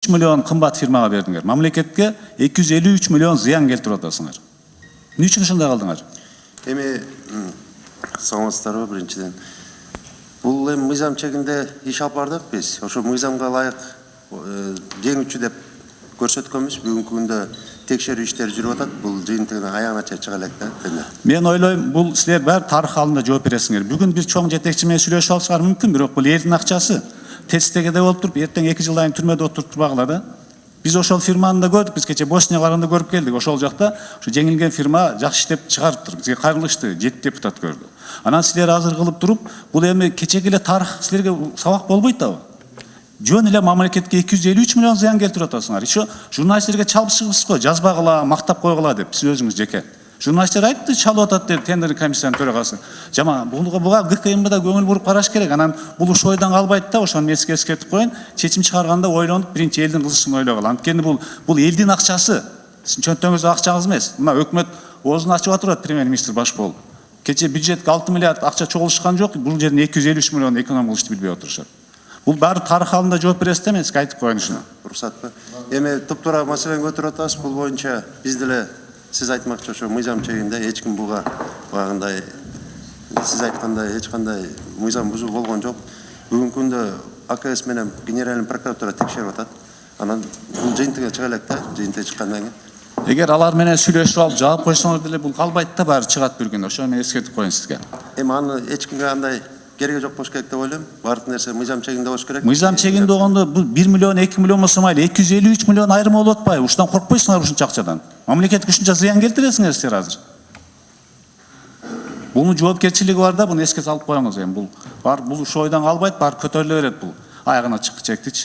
миллион кымбат фирмага бердиңер. Мамлекетке 253 миллион зыян келтирип атасыңар. Эмне үчүн ошондой кылдыңар? Эми саңыздарбы биринчиден. Бул эми мыйзам чегинде иш алып бардык биз. Ошо мыйзамга ылайык жеңүүчү деп көрсөткөнбүз. Бүгүнкү күндө текшерүү иштери жүрүп атат. Бул жыйынтыгына аягына чейин чыга элек да. Мен ойлойм, бул силер баары тарых алдында жооп бересиңер. Бүгүн бир чоң жетекчи менен сүйлөшүп алышыңар мүмкүн, бирок бул элдин акчасы. Тестегеде болуп туруп, эртең 2 жылдан кийин түрмөдө отуруп турбагыла да. Биз ошол фирманы да көрдүк, биз кече Босния барганда көрүп келдик. Ошол жакта ошо жеңилген фирма жакшы иштеп чыгарыптыр. Бизге кайрылышты, 7 депутат көрдү. Анан силер азыр кылып туруп, бул эми кечеги эле тарых силерге сабак болбойт да. Жөн эле мамлекетке 253 миллион зыян келтирип атасыңар. Ишо журналисттерге чалып чыгыпсыз го, жазбагыла, мактап койгула деп, сиз өзүңүз жеке. Журналисттер айтты, чалып атат деп, тендер комиссиянын төрагасы. Жама буга ГКМда көңүл буруп караш керек. Анан бул уш ойдан калбайт да, ошону эскертип коеюн. Чечим чыгарганда ойлонуп, биринчи элдин кызышын ойлогула. Анткени бул элдин акчасы. Сиздин чөнтөгүңүздөгү акчаңыз эмес. Мына өкмөт оозун ачып атат премьер-министр баш болуп. Кече бюджетке 6 миллиард акча чогулушкан жок, бул жерден 253 миллион эконом кылышты билбей отурушат. Бул баары тарых алдында жооп бересиз да, мен сизге айтып коеюн ушуну. Уруксатпы? Эми туптуура маселени көтөрүп атабыз. Бул боюнча биз деле сиз айтмакчы ошо мыйзам чегинде эч ким буга багындай сиз айткандай эч кандай мыйзам бузуу болгон жок. Бүгүнкү күндө АКС менен генеральный прокуратура текшерип атат. Анан бул жыйынтыгына чыга элек да, жыйынтыгы чыккандан кийин. Эгер алар менен сүйлөшүп алып жаап койсоңор деле бул калбайт да, баары чыгат бир күн. Ошону мен эскертип коеюн сизге. Эми аны эч кимге андай кереги жок болуш керек деп ойлойм. Баардык нерсе мыйзам чегинде болуш керек. Мыйзам чегинде болгондо бул 1 миллион, 2 миллион болсо майли, 253 миллион айрым болуп атпайбы? Ушундан коркпойсуңар ушунча акчадан? Мамлекетке ушунча зыян келтиресиңер силер азыр. Бунун жоопкерчилиги бар да, буну эске салып коюңуз эми. Бул ушул ойдан калбайт, баары көтөрүлө берет бул. Аягына чыкчы чектичи.